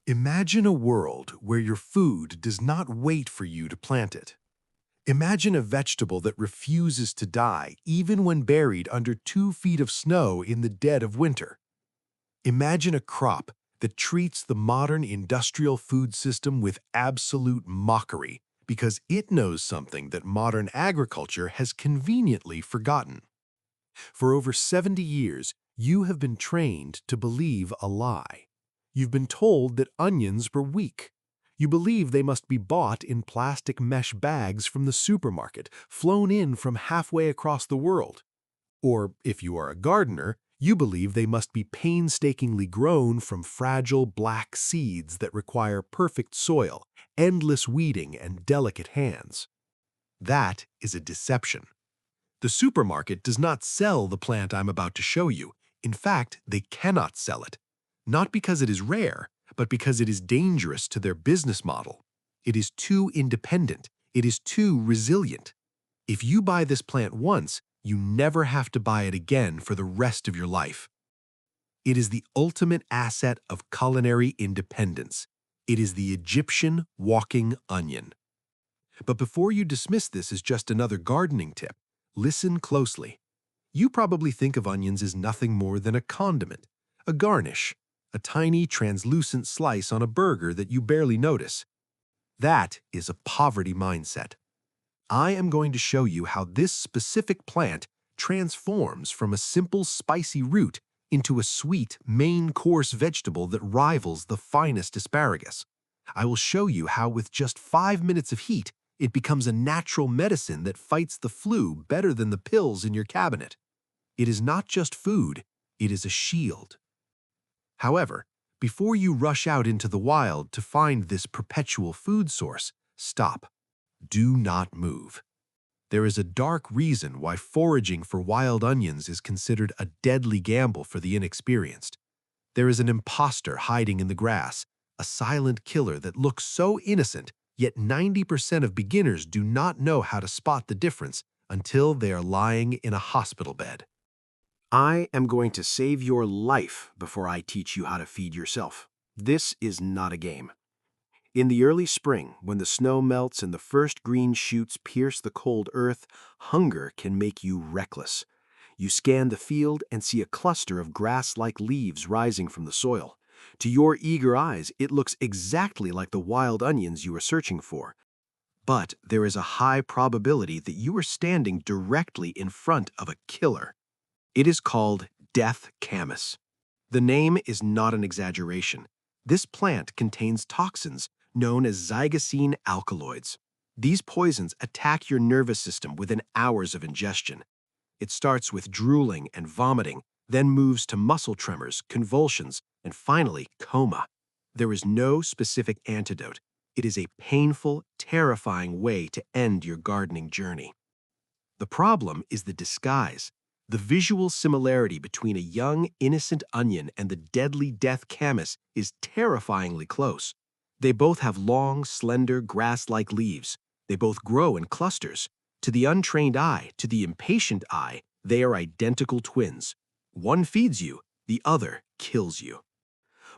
Imagine a world where your food does not wait for you to plant it. Imagine a vegetable that refuses to die even when buried under 2 feet of snow in the dead of winter. Imagine a crop that treats the modern industrial food system with absolute mockery because it knows something that modern agriculture has conveniently forgotten. For over 70 years, you have been trained to believe a lie. You've been told that onions were weak. You believe they must be bought in plastic mesh bags from the supermarket, flown in from halfway across the world. Or, if you are a gardener, you believe they must be painstakingly grown from fragile black seeds that require perfect soil, endless weeding, and delicate hands. That is a deception. The supermarket does not sell the plant I'm about to show you. In fact, they cannot sell it. Not because it is rare, but because it is dangerous to their business model. It is too independent. It is too resilient. If you buy this plant once, you never have to buy it again for the rest of your life. It is the ultimate asset of culinary independence. It is the Egyptian walking onion. But before you dismiss this as just another gardening tip, listen closely. You probably think of onions as nothing more than a condiment, a garnish, a tiny translucent slice on a burger that you barely notice. That is a poverty mindset. I am going to show you how this specific plant transforms from a simple spicy root into a sweet main course vegetable that rivals the finest asparagus. I will show you how with just 5 minutes of heat, it becomes a natural medicine that fights the flu better than the pills in your cabinet. It is not just food, it is a shield. However, before you rush out into the wild to find this perpetual food source, stop. Do not move. There is a dark reason why foraging for wild onions is considered a deadly gamble for the inexperienced. There is an imposter hiding in the grass, a silent killer that looks so innocent, yet 90% of beginners do not know how to spot the difference until they are lying in a hospital bed. I am going to save your life before I teach you how to feed yourself. This is not a game. In the early spring, when the snow melts and the first green shoots pierce the cold earth, hunger can make you reckless. You scan the field and see a cluster of grass-like leaves rising from the soil. To your eager eyes, it looks exactly like the wild onions you are searching for. But there is a high probability that you are standing directly in front of a killer. It is called death camas. The name is not an exaggeration. This plant contains toxins known as zygosine alkaloids. These poisons attack your nervous system within hours of ingestion. It starts with drooling and vomiting, then moves to muscle tremors, convulsions, and finally coma. There is no specific antidote. It is a painful, terrifying way to end your gardening journey. The problem is the disguise. The visual similarity between a young, innocent onion and the deadly death camas is terrifyingly close. They both have long, slender, grass-like leaves. They both grow in clusters. To the untrained eye, to the impatient eye, they are identical twins. One feeds you, the other kills you.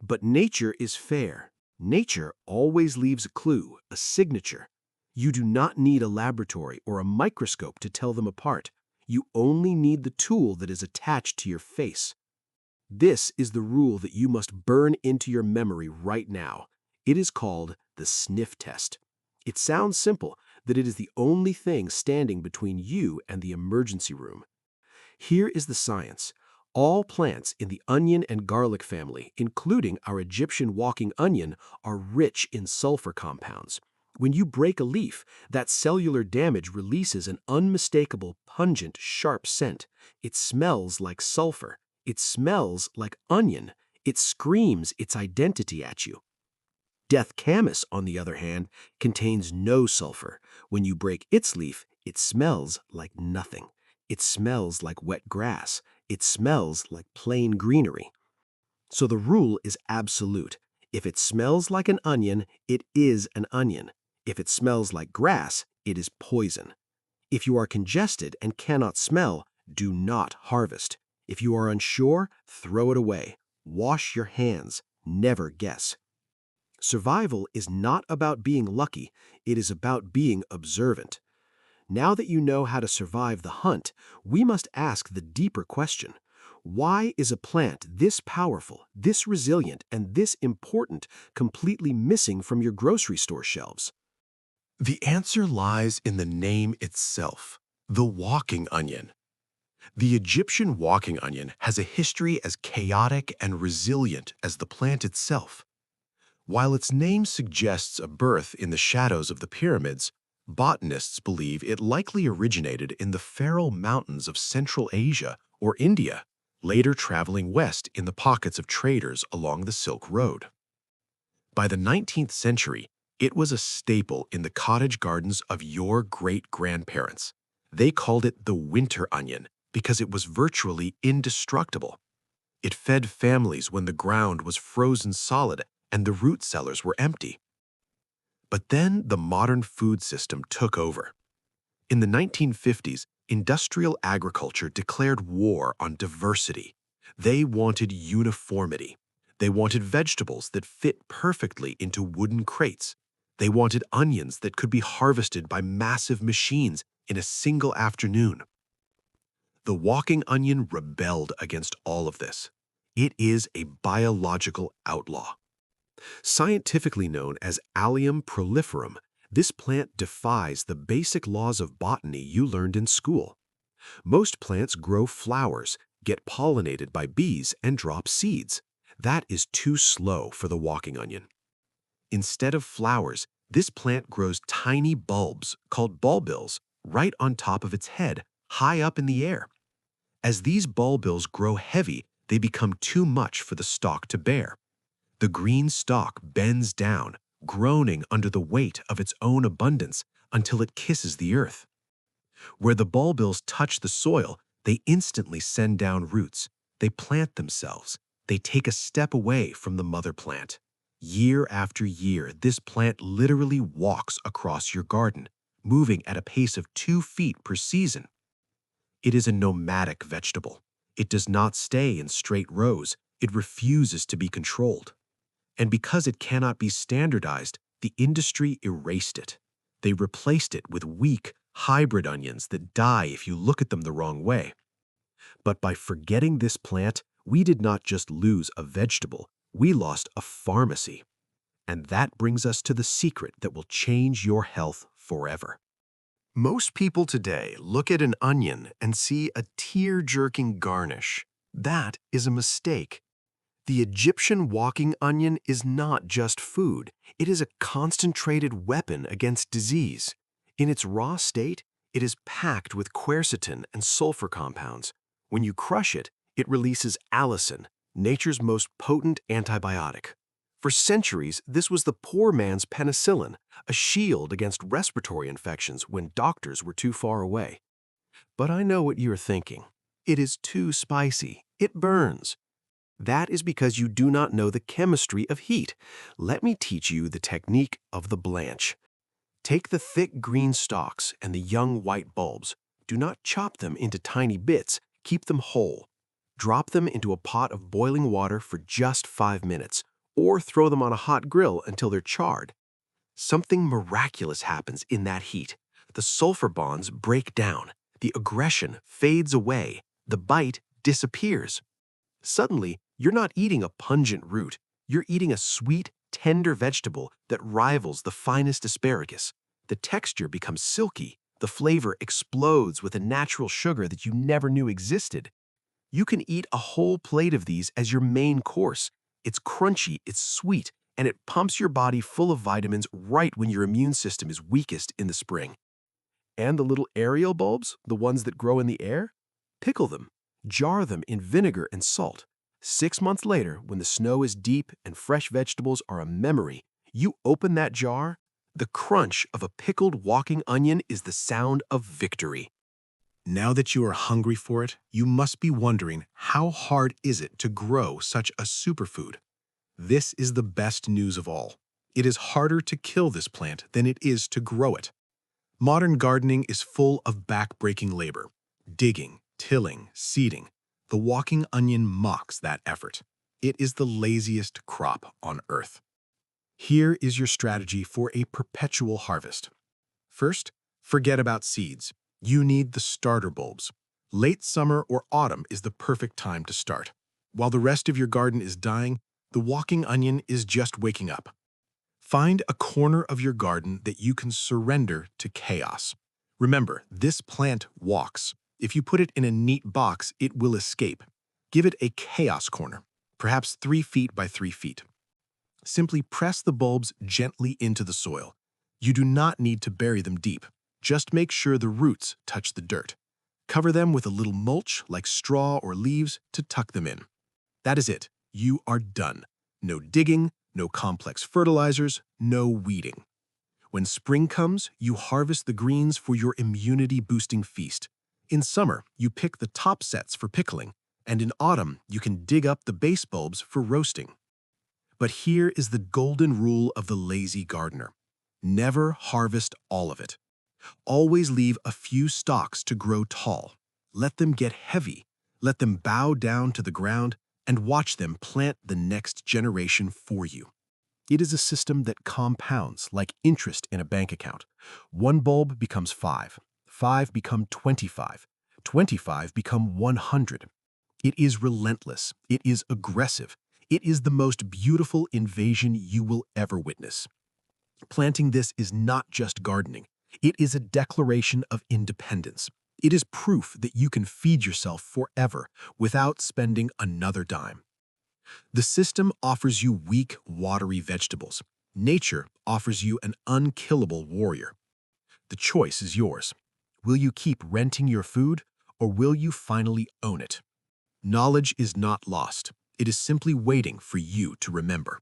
But nature is fair. Nature always leaves a clue, a signature. You do not need a laboratory or a microscope to tell them apart. You only need the tool that is attached to your face. This is the rule that you must burn into your memory right now. It is called the Sniff test. It sounds simple, that it is the only thing standing between you and the emergency room. Here is the science. All plants in the onion and garlic family, including our Egyptian walking onion, are rich in sulfur compounds. When you break a leaf, that cellular damage releases an unmistakable, pungent, sharp scent. It smells like sulfur. It smells like onion. It screams its identity at you. Death camas, on the other hand, contains no sulfur. When you break its leaf, it smells like nothing. It smells like wet grass. It smells like plain greenery. So the rule is absolute. If it smells like an onion, it is an onion. If it smells like grass, it is poison. If you are congested and cannot smell, do not harvest. If you are unsure, throw it away. Wash your hands. Never guess. Survival is not about being lucky, it is about being observant. Now that you know how to survive the hunt, we must ask the deeper question. Why is a plant this powerful, this resilient, and this important completely missing from your grocery store shelves? The answer lies in the name itself, the walking onion. The Egyptian walking onion has a history as chaotic and resilient as the plant itself. While its name suggests a birth in the shadows of the pyramids, botanists believe it likely originated in the Feral Mountains of Central Asia or India, later traveling west in the pockets of traders along the Silk Road. By the 19th century, it was a staple in the cottage gardens of your great-grandparents. They called it the winter onion because it was virtually indestructible. It fed families when the ground was frozen solid and the root cellars were empty. But then the modern food system took over. In the 1950s, industrial agriculture declared war on diversity. They wanted uniformity. They wanted vegetables that fit perfectly into wooden crates. They wanted onions that could be harvested by massive machines in a single afternoon. The walking onion rebelled against all of this. It is a biological outlaw. Scientifically known as Allium proliferum, this plant defies the basic laws of botany you learned in school. Most plants grow flowers, get pollinated by bees, and drop seeds. That is too slow for the walking onion. Instead of flowers, this plant grows tiny bulbs, called bulbils, right on top of its head, high up in the air. As these bulbils grow heavy, they become too much for the stalk to bear. The green stalk bends down, groaning under the weight of its own abundance until it kisses the earth. Where the bulbils touch the soil, they instantly send down roots. They plant themselves. They take a step away from the mother plant. Year after year, this plant literally walks across your garden, moving at a pace of 2 feet per season. It is a nomadic vegetable. It does not stay in straight rows. It refuses to be controlled. And because it cannot be standardized, the industry erased it. They replaced it with weak, hybrid onions that die if you look at them the wrong way. But by forgetting this plant, we did not just lose a vegetable, we lost a pharmacy. And that brings us to the secret that will change your health forever. Most people today look at an onion and see a tear-jerking garnish. That is a mistake. The Egyptian walking onion is not just food. It is a concentrated weapon against disease. In its raw state, it is packed with quercetin and sulfur compounds. When you crush it, it releases allicin, nature's most potent antibiotic. For centuries, this was the poor man's penicillin, a shield against respiratory infections when doctors were too far away. But I know what you're thinking. It is too spicy. It burns. That is because you do not know the chemistry of heat. Let me teach you the technique of the blanch. Take the thick green stalks and the young white bulbs. Do not chop them into tiny bits. Keep them whole. Drop them into a pot of boiling water for just 5 minutes, or throw them on a hot grill until they're charred. Something miraculous happens in that heat. The sulfur bonds break down. The aggression fades away. The bite disappears. Suddenly, you're not eating a pungent root. You're eating a sweet, tender vegetable that rivals the finest asparagus. The texture becomes silky. The flavor explodes with a natural sugar that you never knew existed. You can eat a whole plate of these as your main course. It's crunchy, it's sweet, and it pumps your body full of vitamins right when your immune system is weakest in the spring. And the little aerial bulbs, the ones that grow in the air? Pickle them. Jar them in vinegar and salt. 6 months later, when the snow is deep and fresh vegetables are a memory, you open that jar, the crunch of a pickled walking onion is the sound of victory. Now that you are hungry for it, you must be wondering, how hard is it to grow such a superfood? This is the best news of all. It is harder to kill this plant than it is to grow it. Modern gardening is full of back-breaking labor. Digging, tilling, seeding. The walking onion mocks that effort. It is the laziest crop on earth. Here is your strategy for a perpetual harvest. First, forget about seeds. You need the starter bulbs. Late summer or autumn is the perfect time to start. While the rest of your garden is dying, the walking onion is just waking up. Find a corner of your garden that you can surrender to chaos. Remember, this plant walks. If you put it in a neat box, it will escape. Give it a chaos corner, perhaps 3 feet by 3 feet. Simply press the bulbs gently into the soil. You do not need to bury them deep. Just make sure the roots touch the dirt. Cover them with a little mulch like straw or leaves to tuck them in. That is it. You are done. No digging, no complex fertilizers, no weeding. When spring comes, you harvest the greens for your immunity-boosting feast. In summer, you pick the top sets for pickling, and in autumn, you can dig up the base bulbs for roasting. But here is the golden rule of the lazy gardener. Never harvest all of it. Always leave a few stalks to grow tall. Let them get heavy. Let them bow down to the ground and watch them plant the next generation for you. It is a system that compounds like interest in a bank account. 1 bulb becomes 5, 5 become 25, 25 become 100. It is relentless. It is aggressive. It is the most beautiful invasion you will ever witness. Planting this is not just gardening. It is a declaration of independence. It is proof that you can feed yourself forever without spending another dime. The system offers you weak, watery vegetables. Nature offers you an unkillable warrior. The choice is yours. Will you keep renting your food, or will you finally own it? Knowledge is not lost. It is simply waiting for you to remember.